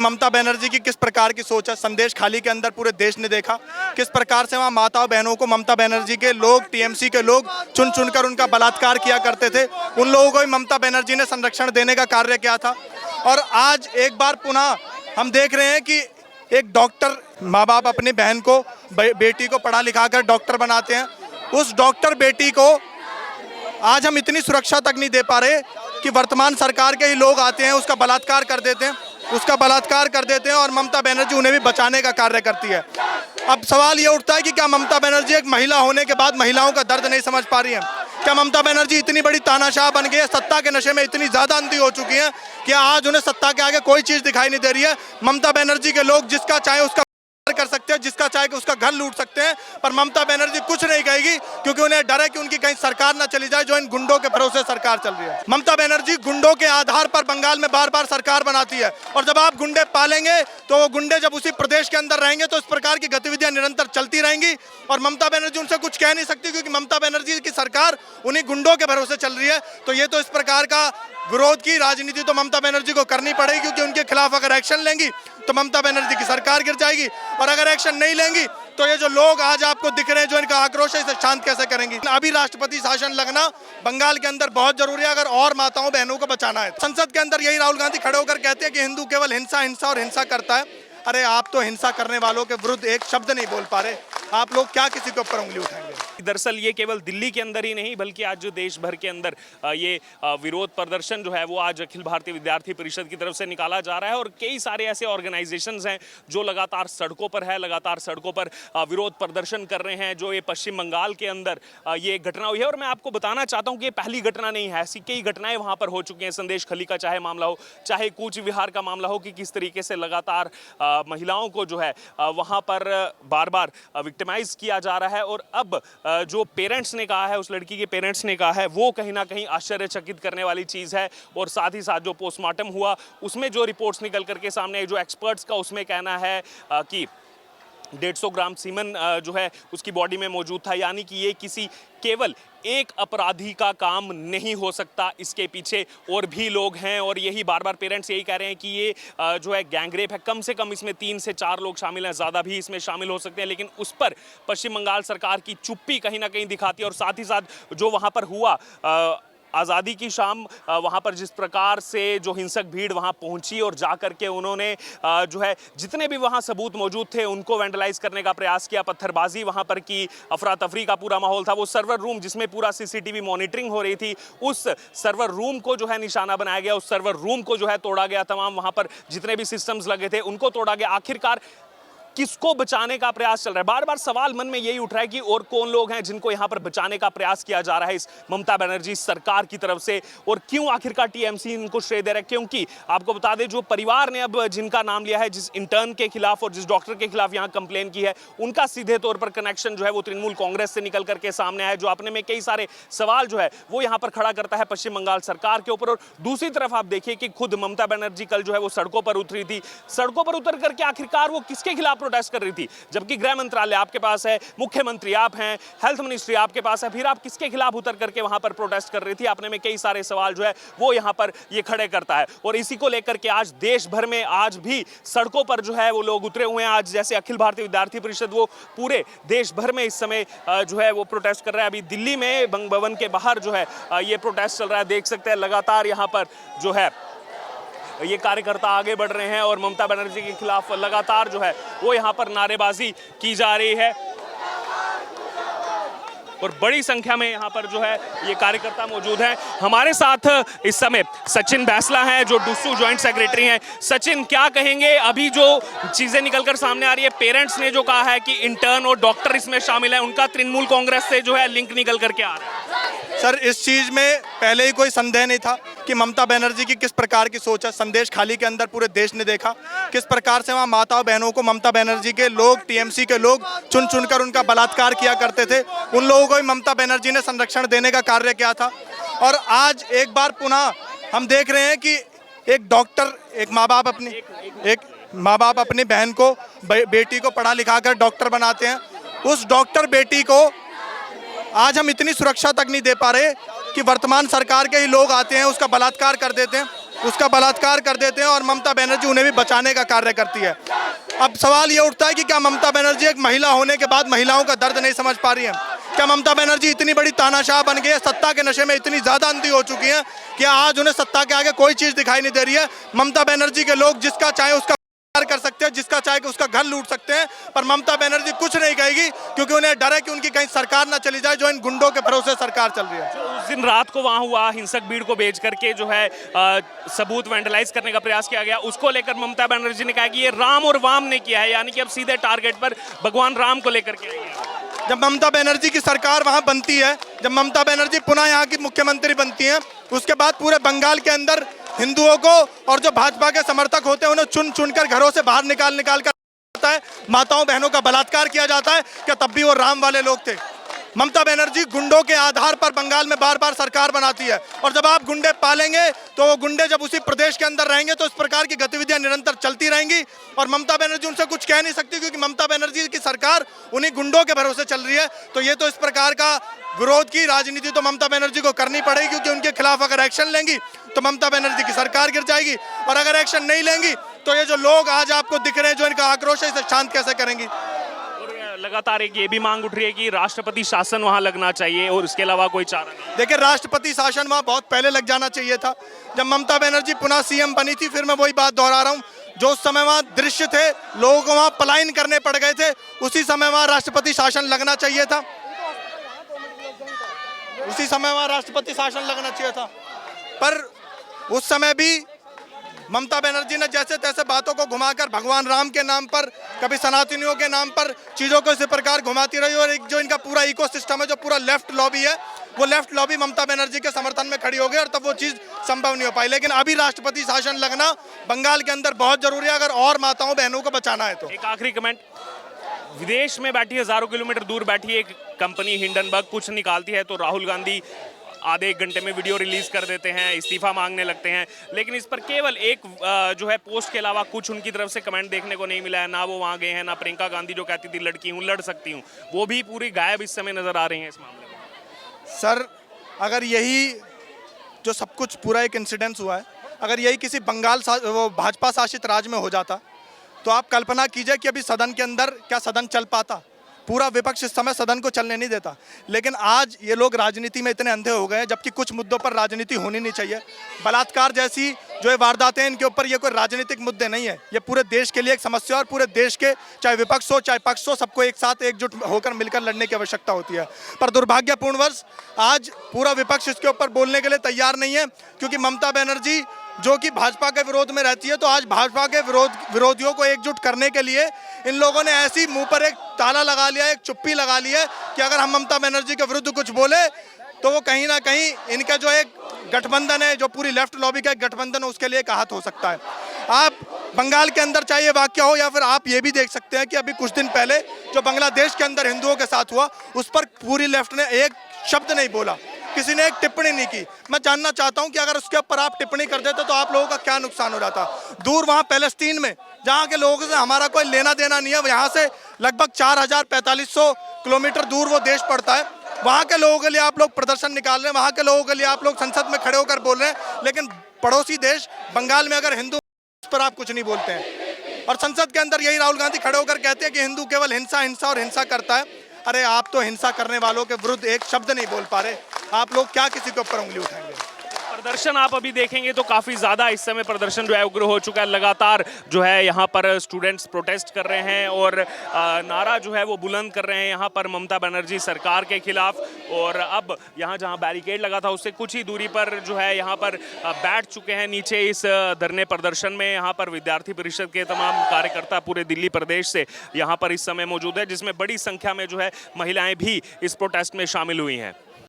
ममता बनर्जी की किस प्रकार की सोच है, संदेश खाली के अंदर पूरे देश ने देखा किस प्रकार से वहाँ माताओं बहनों को ममता बनर्जी के लोग, टीएमसी के लोग चुन चुनकर उनका बलात्कार किया करते थे। उन लोगों को ही ममता बनर्जी ने संरक्षण देने का कार्य किया था। और आज एक बार पुनः हम देख रहे हैं कि एक डॉक्टर, माँ बाप अपनी बहन को, बेटी को पढ़ा लिखा कर डॉक्टर बनाते हैं। उस डॉक्टर बेटी को आज हम इतनी सुरक्षा तक नहीं दे पा रहे कि वर्तमान सरकार के ही लोग आते हैं, उसका बलात्कार कर देते हैं और ममता बनर्जी उन्हें भी बचाने का कार्य करती है। अब सवाल ये उठता है कि क्या ममता बनर्जी एक महिला होने के बाद महिलाओं का दर्द नहीं समझ पा रही है? क्या ममता बनर्जी इतनी बड़ी तानाशाह बन गई है, सत्ता के नशे में इतनी ज़्यादा अंधी हो चुकी है कि आज उन्हें सत्ता के आगे कोई चीज़ दिखाई नहीं दे रही है? ममता बनर्जी के लोग जिसका चाहे उसका कर सकते हैं, जिसका चाहे उसका घर लूट सकते हैं, पर ममता बनर्जी कुछ नहीं कहेगी क्योंकि उन्हें डर है कि उनकी कहीं सरकार ना चली जाए जो इन गुंडों के भरोसे सरकार चल रही है। ममता बनर्जी गुंडों के आधार पर बंगाल में बार बार सरकार बनाती है और जब आप गुंडे पालेंगे तो वो गुंडे जब उसी प्रदेश के अंदर रहेंगे तो इस प्रकार की गतिविधियां निरंतर चलती रहेंगी और ममता बनर्जी उनसे कुछ कह नहीं सकती क्योंकि ममता बनर्जी की सरकार उन्हीं गुंडों के भरोसे चल रही है। तो ये तो इस प्रकार का विरोध की राजनीति तो ममता बनर्जी को करनी पड़ेगी क्योंकि उनके खिलाफ अगर एक्शन लेंगी तो ममता बनर्जी की सरकार गिर जाएगी और अगर एक्शन नहीं लेंगी तो ये जो लोग आज आपको दिख रहे हैं जो इनका आक्रोश है इसे शांत कैसे करेंगी? अभी राष्ट्रपति शासन लगना बंगाल के अंदर बहुत जरूरी है अगर और माताओं बहनों को बचाना है। संसद के अंदर यही राहुल गांधी खड़े होकर कहते हैं कि हिंदू केवल हिंसा हिंसा और हिंसा करता है। अरे आप तो हिंसा करने वालों के विरुद्ध एक शब्द नहीं बोल पा रहे, आप लोग क्या किसी के ऊपर उंगली उठाएंगे? दरअसल ये केवल दिल्ली के अंदर ही नहीं बल्कि आज जो देश भर के अंदर ये विरोध प्रदर्शन जो है वो आज अखिल भारतीय विद्यार्थी परिषद की तरफ से निकाला जा रहा है और कई सारे ऐसे ऑर्गेनाइजेशंस हैं जो लगातार सड़कों पर है, लगातार सड़कों पर विरोध प्रदर्शन कर रहे हैं। जो ये पश्चिम बंगाल के अंदर ये घटना हुई है और मैं आपको बताना चाहता हूँ कि ये पहली घटना नहीं है, ऐसी कई घटनाएं वहाँ पर हो चुकी हैं। संदेश खली का चाहे मामला हो, चाहे कूच विहार का मामला हो कि किस तरीके से लगातार महिलाओं को जो है वहाँ पर बार बार विक्टिमाइज किया जा रहा है। और अब जो पेरेंट्स ने कहा है, उस लड़की के पेरेंट्स ने कहा है, वो कहीं ना कहीं आश्चर्यचकित करने वाली चीज़ है। और साथ ही साथ जो पोस्टमार्टम हुआ उसमें जो रिपोर्ट्स निकल करके सामने आई, जो एक्सपर्ट्स का उसमें कहना है कि 150 ग्राम सीमन जो है उसकी बॉडी में मौजूद था, यानी कि ये किसी केवल एक अपराधी का काम नहीं हो सकता, इसके पीछे और भी लोग हैं। और यही बार बार पेरेंट्स यही कह रहे हैं कि ये जो है गैंगरेप है, कम से कम इसमें 3 से 4 लोग शामिल हैं, ज़्यादा भी इसमें शामिल हो सकते हैं। लेकिन उस पर पश्चिम बंगाल सरकार की चुप्पी कहीं ना कहीं दिखाती है। और साथ ही साथ जो वहाँ पर हुआ आज़ादी की शाम, वहाँ पर जिस प्रकार से जो हिंसक भीड़ वहाँ पहुँची और जा कर के उन्होंने जो है जितने भी वहाँ सबूत मौजूद थे उनको वैंडलाइज करने का प्रयास किया, पत्थरबाजी वहाँ पर की, अफरा तफरी का पूरा माहौल था। वो सर्वर रूम जिसमें पूरा सीसीटीवी मॉनिटरिंग हो रही थी, उस सर्वर रूम को जो है निशाना बनाया गया, उस सर्वर रूम को जो है तोड़ा गया, तमाम वहाँ पर जितने भी सिस्टम्स लगे थे उनको तोड़ा गया। आखिरकार किसको बचाने का प्रयास चल रहा है? बार बार सवाल मन में यही उठ रहा है कि और कौन लोग हैं जिनको यहां पर बचाने का प्रयास किया जा रहा है इस ममता बनर्जी सरकार की तरफ से, और क्यों आखिरकार टीएमसी इनको श्रेय दे रहा है? क्योंकि आपको बता दें जो परिवार ने अब जिनका नाम लिया है, जिस इंटर्न के खिलाफ और जिस डॉक्टर के खिलाफ यहां कंप्लेन की है, उनका सीधे तौर पर कनेक्शन जो है वो तृणमूल कांग्रेस से निकल करके सामने आया, जो अपने में कई सारे सवाल जो है वो यहां पर खड़ा करता है पश्चिम बंगाल सरकार के ऊपर। और दूसरी तरफ आप देखिए कि खुद ममता बनर्जी कल जो है वो सड़कों पर उतरी थी। सड़कों पर उतर करके आखिरकार वो किसके खिलाफ प्रोटेस्ट कर रही थी? जबकि गृह मंत्रालय आपके पास है, मुख्यमंत्री आप हैं, हेल्थ मिनिस्ट्री आपके पास है, फिर आप किसके खिलाफ उतर करके वहां पर प्रोटेस्ट कर रही थी? अपने में कई सारे सवाल जो है वो यहां पर ये खड़े करता है। और इसी को लेकर के आज देश भर में आज भी सड़कों पर जो है वो लोग उतरे हुए हैं। आज जैसे अखिल भारतीय विद्यार्थी परिषद वो पूरे देश भर में इस समय जो है वो प्रोटेस्ट कर रहा है। अभी दिल्ली में बंग भवन के बाहर जो है ये प्रोटेस्ट चल रहा है, देख सकते हैं लगातार यहां पर जो है ये कार्यकर्ता आगे बढ़ रहे हैं और ममता बनर्जी के खिलाफ लगातार जो है वो यहाँ पर नारेबाजी की जा रही है। और बड़ी संख्या में यहाँ पर जो है ये कार्यकर्ता मौजूद हैं। हमारे साथ इस समय सचिन बैसला हैं जो डुस्सू जॉइंट सेक्रेटरी हैं। सचिन, क्या कहेंगे? अभी जो चीज़ें निकलकर सामने आ रही है, पेरेंट्स ने जो कहा है कि इंटर्न और डॉक्टर इसमें शामिल है, उनका तृणमूल कांग्रेस से जो है लिंक निकल करके आ रहा है। सर, इस चीज़ में पहले ही कोई संदेह नहीं था कि ममता बनर्जी की किस प्रकार की सोच है। संदेश खाली के अंदर पूरे देश ने देखा किस प्रकार से वहाँ माताओं बहनों को ममता बनर्जी के लोग, टीएमसी के लोग चुन चुनकर उनका बलात्कार किया करते थे। उन लोगों को ही ममता बनर्जी ने संरक्षण देने का कार्य किया था। और आज एक बार पुनः हम देख रहे हैं कि एक डॉक्टर, एक माँ बाप अपनी बहन को, बेटी को पढ़ा लिखा कर डॉक्टर बनाते हैं। उस डॉक्टर बेटी को आज हम इतनी सुरक्षा तक नहीं दे पा रहे कि वर्तमान सरकार के ही लोग आते हैं, उसका बलात्कार कर देते हैं उसका बलात्कार कर देते हैं और ममता बनर्जी उन्हें भी बचाने का कार्य करती है। अब सवाल ये उठता है कि क्या ममता बनर्जी एक महिला होने के बाद महिलाओं का दर्द नहीं समझ पा रही है? क्या ममता बनर्जी इतनी बड़ी तानाशाह बन गई है, सत्ता के नशे में इतनी ज्यादा अंधी हो चुकी है कि आज उन्हें सत्ता के आगे कोई चीज दिखाई नहीं दे रही है? ममता बनर्जी के लोग जिसका चाहे उसका कर सकते हैं, जिसका चाहे उसका घर लूट सकते हैं, पर ममता बनर्जी कुछ नहीं कहेगी क्योंकि उन्हें डर है कि उनकी कहीं सरकार ना चली जाए जो इन गुंडों के भरोसे सरकार चल रही है। जो उस दिन रात को वहां हुआ, हिंसक भीड़ को बेच करके जो है सबूत वेंडलाइज करने का प्रयास किया गया, उसको लेकर ममता बनर्जी ने कहा कि ये राम और वाम ने किया है, यानी कि अब सीधे टारगेट पर भगवान राम को लेकर के आई है। जब ममता बनर्जी की सरकार वहां बनती है, जब ममता बनर्जी पुनः यहाँ की मुख्यमंत्री बनती हैं, उसके बाद पूरे बंगाल के अंदर हिंदुओं को और जो भाजपा के समर्थक होते हैं उन्हें चुन चुनकर घरों से बाहर निकाल कर जाता है, माताओं बहनों का बलात्कार किया जाता है। क्या तब भी वो राम वाले लोग थे? ममता बनर्जी गुंडों के आधार पर बंगाल में बार बार सरकार बनाती है, और जब आप गुंडे पालेंगे तो वो गुंडे जब उसी प्रदेश के अंदर रहेंगे तो इस प्रकार की गतिविधियां निरंतर चलती रहेंगी और ममता बनर्जी उनसे कुछ कह नहीं सकती क्योंकि ममता बनर्जी की सरकार उन्हीं गुंडों के भरोसे चल रही है। तो ये तो इस प्रकार का विरोध की राजनीति तो ममता बनर्जी को करनी पड़ेगी क्योंकि उनके खिलाफ अगर एक्शन लेंगी तो ममता बनर्जी की सरकार गिर जाएगी, और अगर एक्शन नहीं लेंगी तो ये जो लोग आज आपको दिख रहे हैं जो इनका आक्रोश है इसे शांत कैसे करेंगी? लगातार एक ये भी मांग उठ रही है कि राष्ट्रपति शासन वहां लगना चाहिए और इसके अलावा कोई चारा नहीं। देखिए, राष्ट्रपति शासन वहां बहुत पहले लग जाना चाहिए था, जब ममता बनर्जी पुनः सीएम बनी थी। फिर मैं वही बात दोहरा रहा हूं, जो उस समय वहां दृश्य थे, लोग वहां पलायन करने पड़ गए थे, उसी समय वहां राष्ट्रपति शासन लगना चाहिए था, उसी समय वहां राष्ट्रपति शासन लगना चाहिए था। पर उस समय भी ममता बनर्जी ने जैसे तैसे बातों को घुमाकर भगवान राम के नाम पर, कभी सनातनियों के नाम पर चीज़ों को इसी प्रकार घुमाती रही, और एक जो इनका पूरा इकोसिस्टम है, जो पूरा लेफ्ट लॉबी है, वो लेफ्ट लॉबी ममता बनर्जी के समर्थन में खड़ी हो गई और तब वो चीज़ संभव नहीं हो पाई। लेकिन अभी राष्ट्रपति शासन लगना बंगाल के अंदर बहुत जरूरी है अगर और माताओं बहनों को बचाना है तो। एक आखिरी कमेंट, विदेश में बैठी हजारों किलोमीटर दूर बैठी एक कंपनी हिंडनबर्ग कुछ निकालती है तो राहुल गांधी आधे एक घंटे में वीडियो रिलीज कर देते हैं, इस्तीफा मांगने लगते हैं, लेकिन इस पर केवल एक जो है पोस्ट के अलावा कुछ उनकी तरफ से कमेंट देखने को नहीं मिला है। ना वो वहां गए हैं, ना प्रियंका गांधी जो कहती थी लड़की हूं, लड़ सकती हूं, वो भी पूरी गायब इस समय नजर आ रही हैं इस मामले में। सर, अगर यही जो सब कुछ पूरा एक इंसिडेंस हुआ है, अगर यही किसी वो भाजपा शासित राज्य में हो जाता तो आप कल्पना कीजिए कि अभी सदन के अंदर क्या सदन चल पाता? पूरा विपक्ष इस समय सदन को चलने नहीं देता। लेकिन आज ये लोग राजनीति में इतने अंधे हो गए हैं, जबकि कुछ मुद्दों पर राजनीति होनी नहीं चाहिए। बलात्कार जैसी जो ये वारदातें हैं, इनके ऊपर ये कोई राजनीतिक मुद्दे नहीं है, ये पूरे देश के लिए एक समस्या और पूरे देश के चाहे विपक्ष हो चाहे पक्ष हो, सबको एक साथ एकजुट होकर मिलकर लड़ने की आवश्यकता होती है। पर दुर्भाग्यपूर्णवश आज पूरा विपक्ष इसके ऊपर बोलने के लिए तैयार नहीं है, क्योंकि ममता बनर्जी जो कि भाजपा के विरोध में रहती है, तो आज भाजपा के विरोधियों को एकजुट करने के लिए इन लोगों ने ऐसी मुंह पर एक ताला लगा लिया, एक चुप्पी लगा ली है कि अगर हम ममता बनर्जी के विरुद्ध कुछ बोले तो वो कहीं ना कहीं इनका जो एक गठबंधन है, जो पूरी लेफ्ट लॉबी का एक गठबंधन है, उसके लिए एक आहत हो सकता है। आप बंगाल के अंदर चाहे ये वाक्य हो या फिर आप ये भी देख सकते हैं कि अभी कुछ दिन पहले जो बांग्लादेश के अंदर हिंदुओं के साथ हुआ, उस पर पूरी लेफ्ट ने एक शब्द नहीं बोला, किसी ने एक टिप्पणी नहीं की। मैं जानना चाहता हूं कि अगर उसके ऊपर आप टिप्पणी कर देते तो आप लोगों का क्या नुकसान हो जाता? दूर वहां पैलेस्टीन में, जहां के लोगों से हमारा कोई लेना देना नहीं है, यहाँ से लगभग 4500 किलोमीटर दूर वो देश पड़ता है, वहां के लोगों के लिए आप लोग प्रदर्शन निकाल रहे हैं, वहां के लोगों के लिए आप लोग संसद में खड़े होकर बोल रहे हैं, लेकिन पड़ोसी देश बंगाल में अगर हिंदू, उस पर आप कुछ नहीं बोलते हैं। और संसद के अंदर यही राहुल गांधी खड़े होकर कहते हैं कि हिंदू केवल हिंसा हिंसा और हिंसा करता है। अरे आप तो हिंसा करने वालों के विरुद्ध एक शब्द नहीं बोल पा रहे, आप लोग क्या किसी के ऊपर उंगली उठाएंगे? प्रदर्शन आप अभी देखेंगे तो काफी ज्यादा इस समय प्रदर्शन जो है उग्र हो चुका है। लगातार जो है यहाँ पर स्टूडेंट्स प्रोटेस्ट कर रहे हैं और नारा जो है वो बुलंद कर रहे हैं यहाँ पर ममता बनर्जी सरकार के खिलाफ। और अब यहाँ जहाँ बैरिकेड लगा था उससे कुछ ही दूरी पर जो है यहाँ पर बैठ चुके हैं नीचे इस धरने प्रदर्शन में। यहाँ पर विद्यार्थी परिषद के तमाम कार्यकर्ता पूरे दिल्ली प्रदेश से यहाँ पर इस समय मौजूद है, जिसमें बड़ी संख्या में जो है महिलाएं भी इस प्रोटेस्ट में शामिल हुई हैं।